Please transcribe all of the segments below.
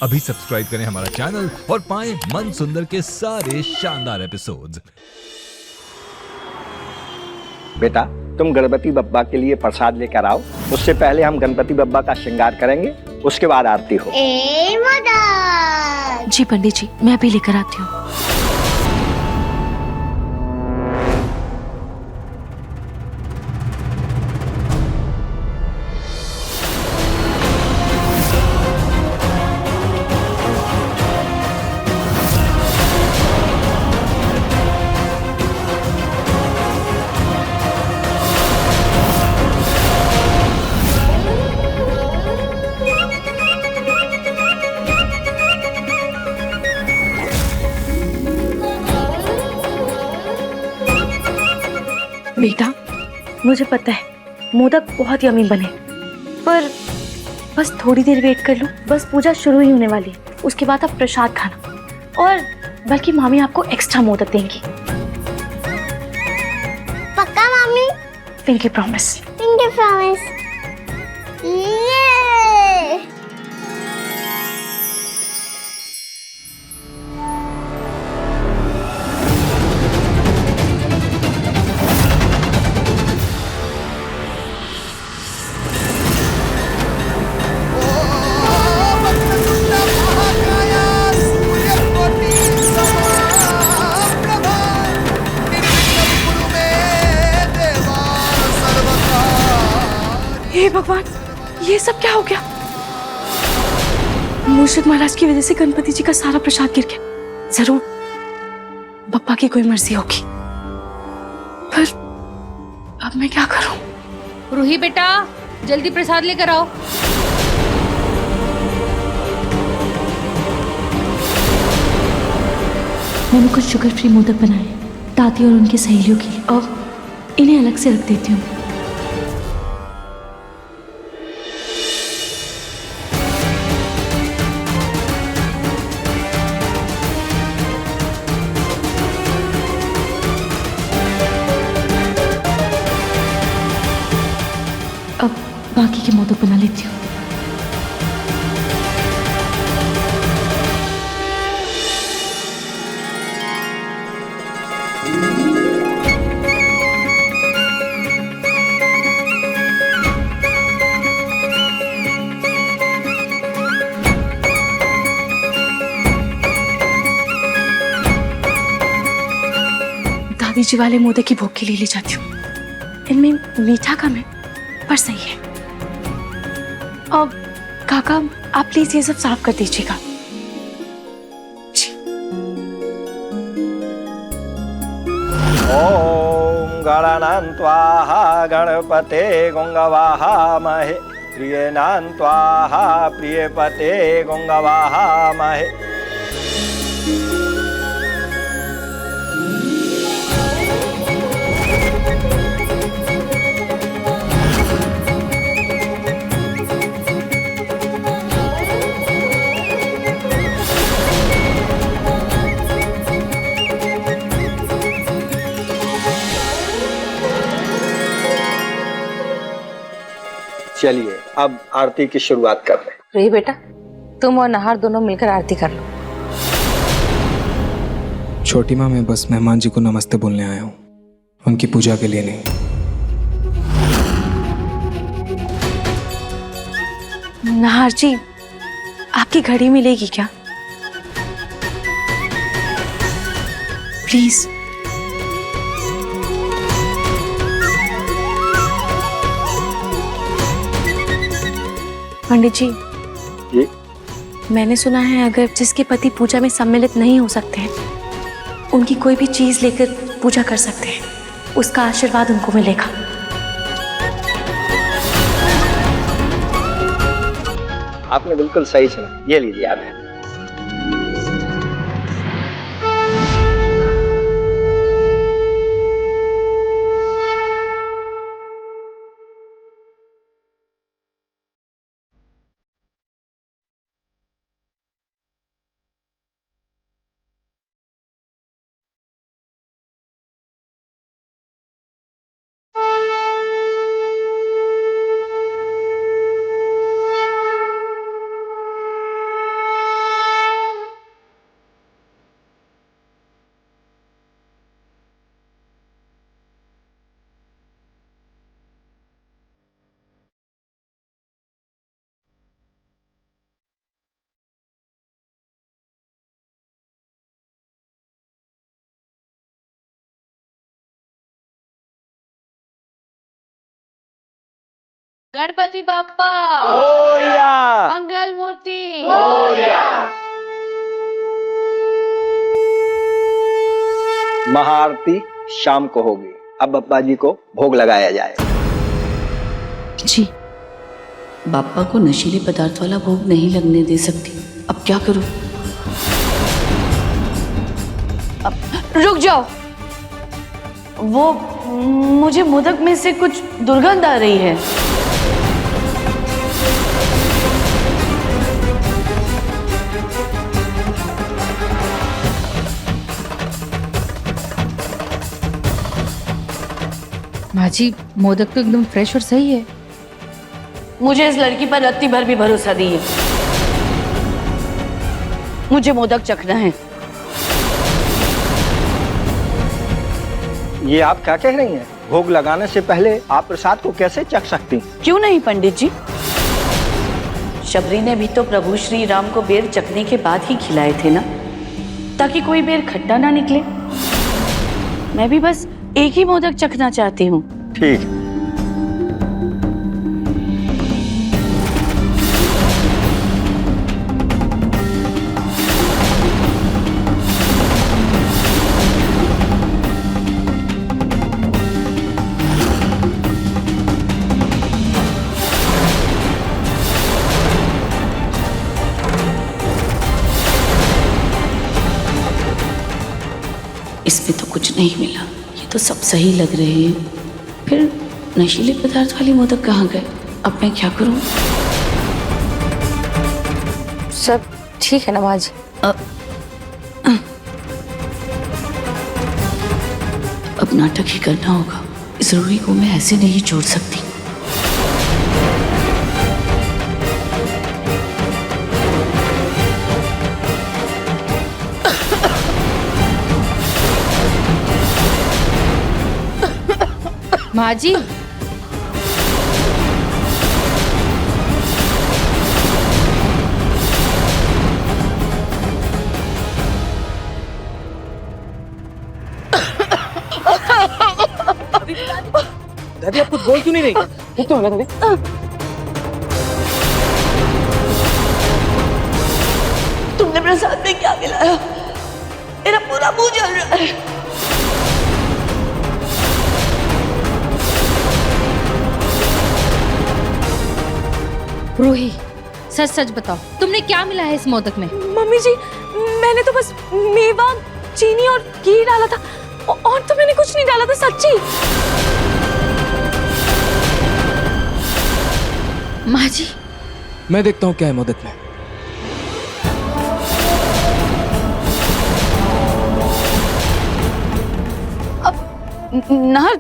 अभी सब्सक्राइब करें हमारा चैनल और पाएं मन सुंदर के सारे शानदार एपिसोड्स। बेटा, तुम गणपति बप्पा के लिए प्रसाद लेकर आओ। उससे पहले हम गणपति बप्पा का श्रृंगार करेंगे, उसके बाद आरती हो। जी पंडित जी, मैं अभी लेकर आती हूँ। बेटा, मुझे पता है मोदक बहुत यमी बने, पर बस थोड़ी देर वेट कर लो। बस पूजा शुरू ही होने वाली है, उसके बाद आप प्रसाद खाना। और बल्कि मामी आपको एक्स्ट्रा मोदक देंगी। पक्का मामी? Pinky promise. Pinky promise. ये हे भगवान, ये सब क्या हो गया? मूषक महाराज की वजह से गणपति जी का सारा प्रसाद गिर गया। जरूर बप्पा की कोई मर्जी होगी, पर अब मैं क्या करूं? रूही बेटा, जल्दी प्रसाद लेकर आओ। मैंने कुछ शुगर फ्री मोदक बनाए दादी और उनकी सहेलियों के लिए, और इन्हें अलग से रख देती हूँ। अब बाकी के मोदक बना लेती हूँ। दादी जी वाले मोदक की भोग के लिए ले जाती हूँ। इनमें मीठा कम है, पर सही है। अब काका, आप प्लीज ये सब साफ कर दीजिएगा। ओम गणानान्त्वाहा गणपते गंगवाहामहे प्रियनान्त्वाहा प्रियपते गंगवाहामहे। चलिए अब आरती की शुरुआत कर रहे हैं। रूही बेटा, तुम और नहार दोनों मिलकर आरती कर लो। छोटी माँ, मैं बस मेहमान जी को नमस्ते बोलने आया हूँ, उनकी पूजा के लिए नहीं। नहार जी, आपकी घड़ी मिलेगी क्या? प्लीज। पंडित जी, जी? मैंने सुना है अगर जिसके पति पूजा में सम्मिलित नहीं हो सकते हैं, उनकी कोई भी चीज लेकर पूजा कर सकते हैं, उसका आशीर्वाद उनको मिलेगा। आपने बिल्कुल सही सुना। ये लीजिए आप। गणपति बाप्पा मोरया। मंगल मूर्ति महाआरती शाम को होगी। अब बप्पा जी को भोग लगाया जाए। जी, बाप्पा को नशीले पदार्थ वाला भोग नहीं लगने दे सकती। अब क्या करूं? रुक जाओ, वो मुझे मोदक में से कुछ दुर्गंध आ रही है। माँ जी, मोदक तो एकदम फ्रेश और सही है। मुझे इस लड़की पर रत्ती भर भी भरोसा नहीं है। मुझे मोदक चखना है। ये आप क्या कह रही हैं? भोग लगाने से पहले आप प्रसाद को कैसे चख सकती? क्यों नहीं पंडित जी? शबरी ने भी तो प्रभु श्री राम को बेर चखने के बाद ही खिलाए थे ना, ताकि कोई बेर खट्टा ना निकले। मैं भी बस एक ही मोदक चखना चाहती हूँ। ठीक। इसमें तो कुछ नहीं मिला। ये तो सब सही लग रहे हैं। फिर नशीले पदार्थ वाले मोदक कहाँ गए? अब मैं क्या करूं? सब ठीक है ना माँ जी? अब नाटक ही करना होगा। इस रूही को मैं ऐसे नहीं छोड़ सकती। माँ जी, दादी आप कुछ बोल क्यों नहीं रही? ठीक तो है ना दादी? तुमने प्रसाद में क्या मिलाया? मेरा पूरा मुंह जल रहा है। रूही, सच सच बताओ, तुमने क्या मिला है इस मोदक में? मम्मी जी, मैंने तो बस मेवा, चीनी और घी डाला था, और तो मैंने कुछ नहीं डाला था, सच्ची। माँ जी, मैं देखता हूँ क्या है मोदक में। नाहर,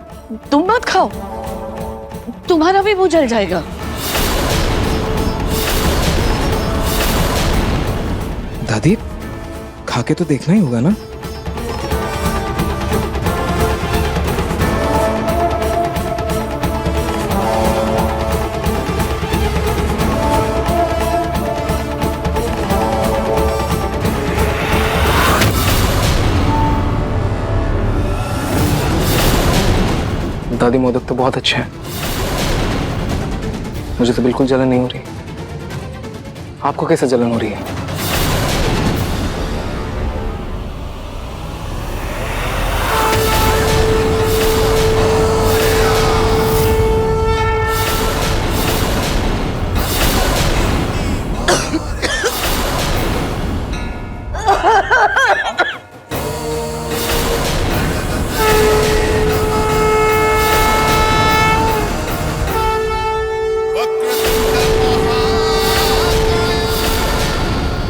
तुम मत खाओ, तुम्हारा भी मुंह जल जाएगा। दादी खा के तो देखना ही होगा ना। दादी मोदक तो बहुत अच्छे हैं। मुझे तो बिल्कुल जलन नहीं हो रही। आपको कैसे जलन हो रही है?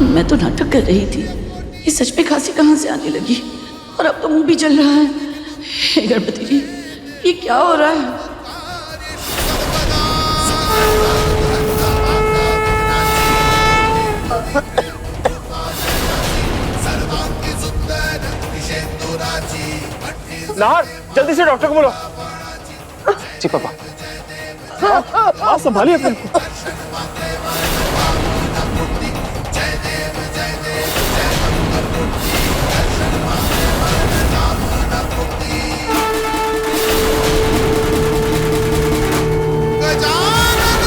मैं तो नाटक कर रही थी। ये सच में खांसी कहाँ से आने लगी? और अब तो मुंह भी जल रहा है। हे गणपति जी, ये क्या हो रहा है? नाहर, जल्दी से डॉक्टर को बुलाओ। जी पापा। आप संभालिए अपने को। गजानन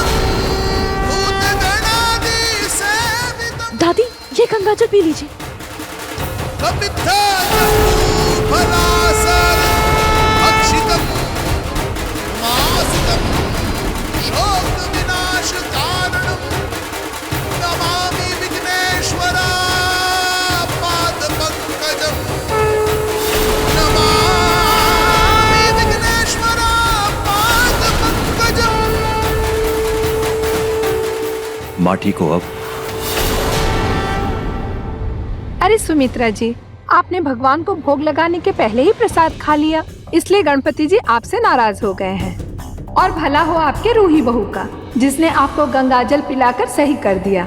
दादी ये गंगाजल पी लीजिए। माँ ठीक हो अब? अरे सुमित्रा जी, आपने भगवान को भोग लगाने के पहले ही प्रसाद खा लिया, इसलिए गणपति जी आपसे नाराज हो गए हैं। और भला हो आपके रूही बहू का, जिसने आपको गंगाजल पिलाकर सही कर दिया।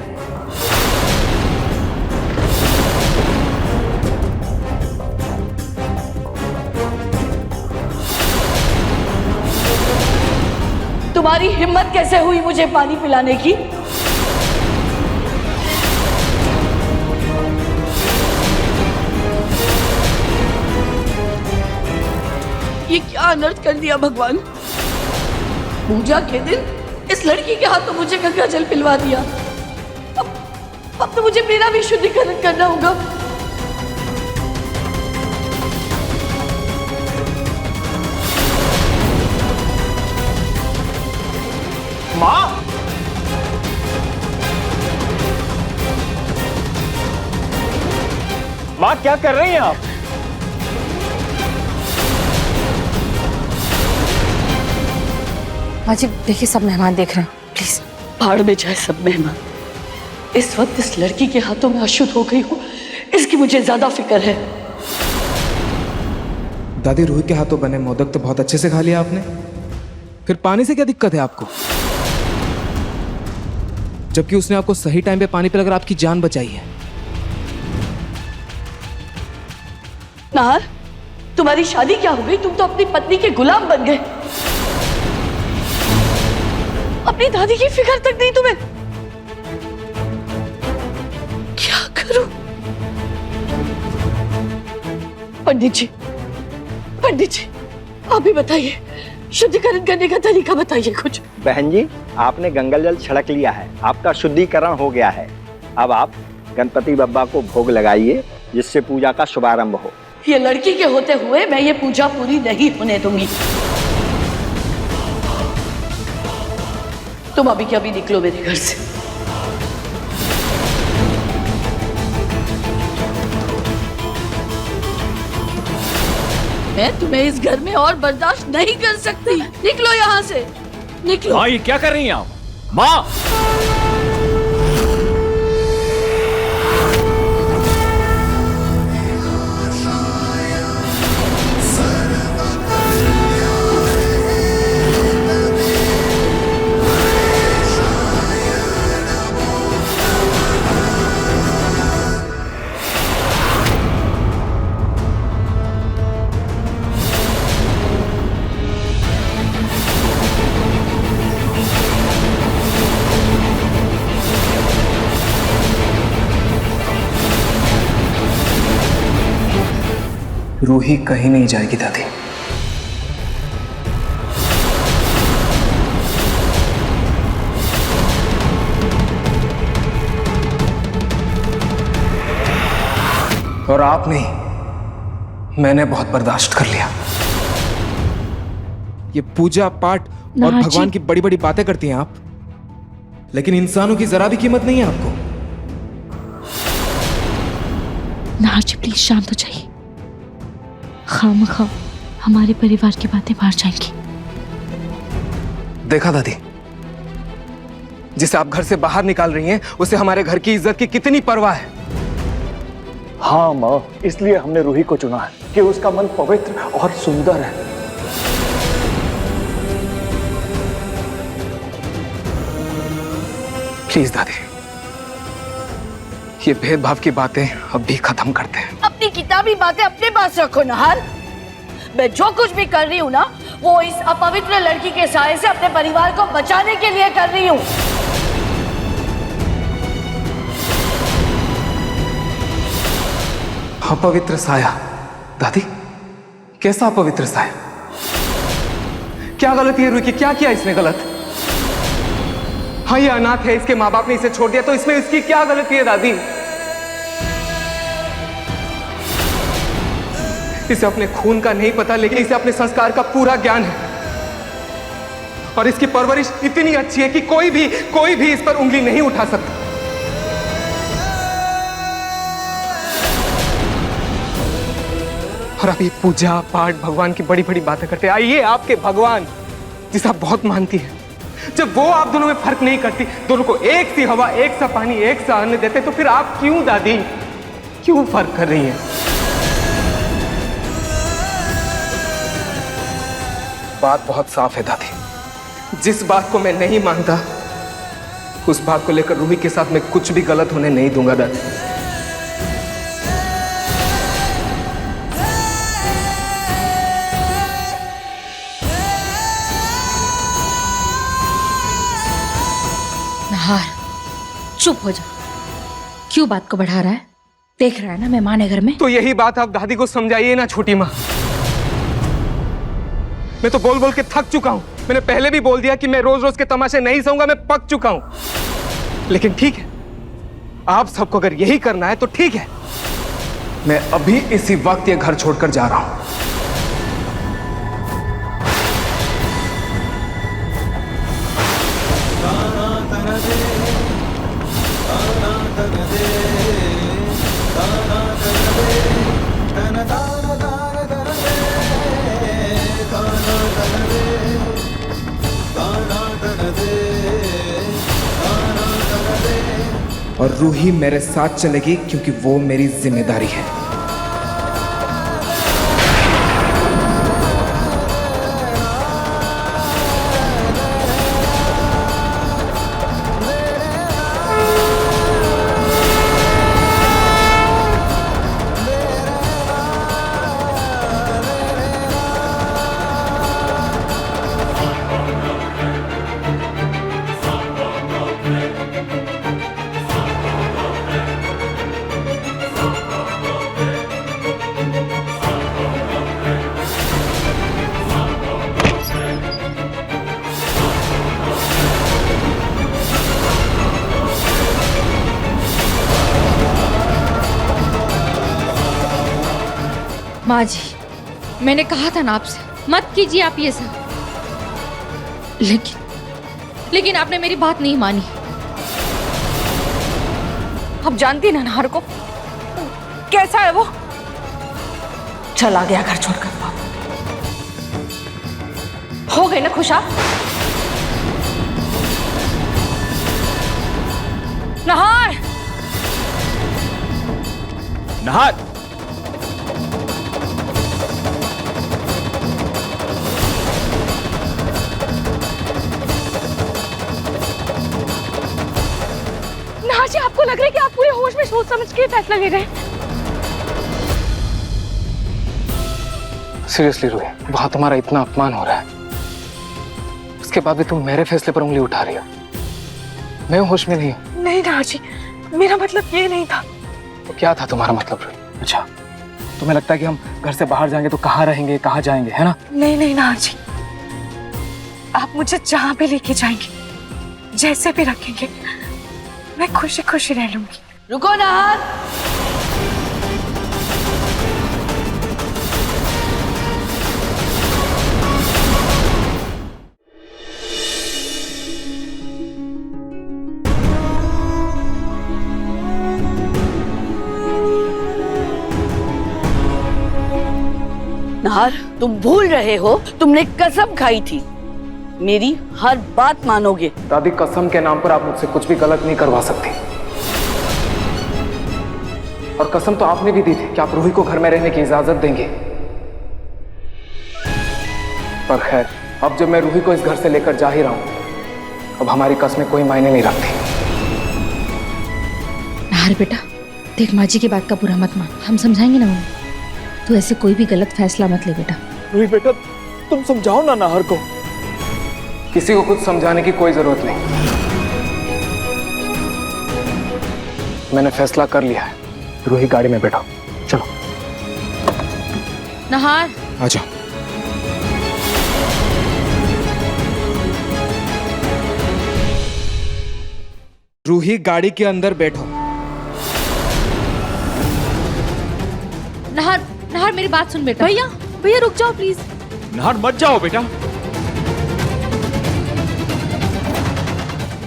तुम्हारी हिम्मत कैसे हुई मुझे पानी पिलाने की? ये क्या अनर्थ कर दिया भगवान। पूजा के दिन इस लड़की के हाथों मुझे गंगा जल पिलवा दिया। अब तो मुझे मेरा भी शुद्धिकरण करना होगा। माँ, माँ क्या कर रही हैं आप? माँ जी देखिए, सब मेहमान देख रहे हैं, प्लीज। भाड़ में जाए सब मेहमान। इस वक्त इस लड़की के हाथों में अशुद्ध हो गई हूँ, इसकी मुझे ज्यादा फिक्र है। दादी, रूही के हाथों बने मोदक तो बहुत अच्छे से खा लिया आपने, फिर पानी से क्या दिक्कत है आपको? जबकि उसने आपको सही टाइम पे पानी पिलाकर आपकी जान बचाई है। नाहर, तुम्हारी शादी क्या हो गई? तुम तो अपनी पत्नी के गुलाम बन गए। अपनी दादी की फिक्र तक नहीं तुम्हें। क्या करूं? पंडित जी, पंडित जी, आप ही बताइए, शुद्धिकरण करने का तरीका बताइए कुछ। बहन जी, आपने गंगाजल छिड़क लिया है, आपका शुद्धिकरण हो गया है। अब आप गणपति बप्पा को भोग लगाइए, जिससे पूजा का शुभारंभ हो। ये लड़की के होते हुए मैं ये पूजा पूरी नहीं होने दूंगी। तुम अभी के अभी निकलो मेरे घर से। मैं तुम्हें इस घर में और बर्दाश्त नहीं कर सकती। निकलो यहाँ से, निकलो। माँ, ये क्या कर रही हैं आप? माँ, रूही कहीं नहीं जाएगी दादी। और आप नहीं, मैंने बहुत बर्दाश्त कर लिया। ये पूजा पाठ और भगवान की बड़ी बड़ी बातें करती हैं आप, लेकिन इंसानों की जरा भी कीमत नहीं है आपको। नाहर जी प्लीज शांत हो जाइए। खामखा हमारे परिवार की बातें बाहर जाएंगी। देखा दादी, जिसे आप घर से बाहर निकाल रही हैं, उसे हमारे घर की इज्जत की कितनी परवाह है। हाँ माँ, इसलिए हमने रूही को चुना है कि उसका मन पवित्र और सुंदर है। प्लीज दादी, ये भेदभाव की बातें अब भी खत्म करते हैं। अपनी किताबी बातें अपने पास रखो नाहर। मैं जो कुछ भी कर रही हूँ ना, वो इस अपवित्र लड़की के साये से अपने परिवार को बचाने के लिए कर रही हूँ। अपवित्र साया? दादी, कैसा अपवित्र साया? क्या गलती है रूही की? क्या किया इसने गलत? हाँ, ये अनाथ है, इसके माँ बाप ने इसे छोड़ दिया, तो इसमें इसकी क्या गलती है दादी? इसे अपने खून का नहीं पता, लेकिन इसे अपने संस्कार का पूरा ज्ञान है। और इसकी परवरिश इतनी अच्छी है कि कोई भी इस पर उंगली नहीं उठा सकता। और अभी पूजा पाठ भगवान की बड़ी बड़ी बातें करते हैं। आइए आपके भगवान जिसे आप बहुत मानती है, जब वो आप दोनों में फर्क नहीं करती, दोनों को एक सी हवा, एक सा पानी, एक सा अन्न देते, तो फिर आप क्यों दादी, क्यों फर्क कर रही हैं? बात बहुत साफ है दादी, जिस बात को मैं नहीं मानता उस बात को लेकर रूही के साथ मैं कुछ भी गलत होने नहीं दूंगा दादी। नहार, चुप हो जा। क्यों बात को बढ़ा रहा है? देख रहा है ना मेहमान है घर में। तो यही बात आप दादी को समझाइए ना छोटी माँ। मैं तो बोल बोल के थक चुका हूं। मैंने पहले भी बोल दिया कि मैं रोज रोज के तमाशे नहीं सहूंगा, मैं पक चुका हूं। लेकिन ठीक है, आप सबको अगर यही करना है तो ठीक है, मैं अभी इसी वक्त ये घर छोड़कर जा रहा हूं। और रूही मेरे साथ चलेगी क्योंकि वो मेरी जिम्मेदारी है। माँ जी, मैंने कहा था ना आपसे मत कीजिए आप ये सब, लेकिन आपने मेरी बात नहीं मानी। अब जानती ना नहार को कैसा है वो, चला गया घर छोड़कर। हो गई ना खुश आप? नहार, नहार, नहार जी, आपको लग रहा है कि आप पूरे होश में सोच समझ के फैसला ले रहे हैं? सीरियसली रूही, वहां तुम्हारा इतना अपमान हो रहा है, उसके बाद भी तुम मेरे फैसले पर उंगली उठा रही हो। मैं होश में नहीं हूँ। नहीं नहार जी, मेरा मतलब ये नहीं था। तो क्या था तुम्हारा मतलब रूही? अच्छा, तुम्हें लगता है कि हम घर से बाहर जाएंगे तो कहाँ रहेंगे, कहाँ जाएंगे, है ना? नहीं नहीं नहार जी, आप मुझे जहाँ भी लेके जाएंगे, जैसे भी रखेंगे, मैं खुशी खुशी रह लूंगी। रुको नहार, नहार, तुम भूल रहे हो तुमने कसम खाई थी मेरी हर बात मानोगे। दादी, कसम के नाम पर आप मुझसे कुछ भी गलत नहीं करवा सकती। और कसम तो आपने भी दी थी कि आप रूही को घर में रहने की इजाजत देंगे। पर खैर, अब जब मैं रूही को इस घर से लेकर जा ही रहा हूं, अब हमारी कसमें कोई मायने नहीं रखती। नहार बेटा, देख माँ जी की बात का बुरा मत मान, हम समझाएंगे ना उन्हें। तू ऐसे कोई भी गलत फैसला मत ले बेटा। रूही बेटा, तुम समझाओ ना नहार को। किसी को कुछ समझाने की कोई जरूरत नहीं, मैंने फैसला कर लिया है। रूही, गाड़ी में बैठो, चलो। नहार, आजा। रूही, गाड़ी के अंदर बैठो। नहार नाहर मेरी बात सुन बेटा। भैया भैया रुक जाओ प्लीज। नाहर मत जाओ बेटा।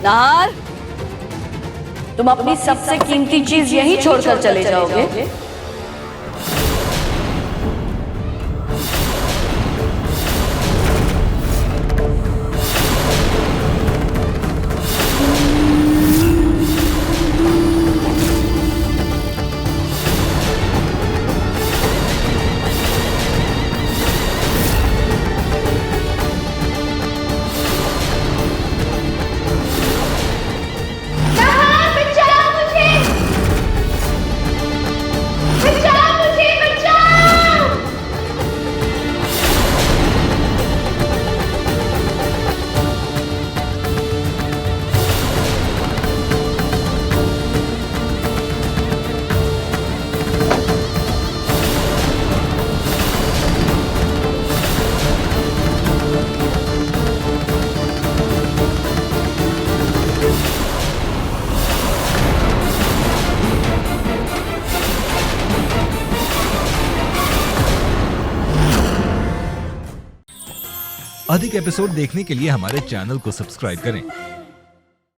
नाहर, तुम अपनी सबसे कीमती चीज यहीं छोड़कर चले जाओगे? अधिक एपिसोड देखने के लिए हमारे चैनल को सब्सक्राइब करें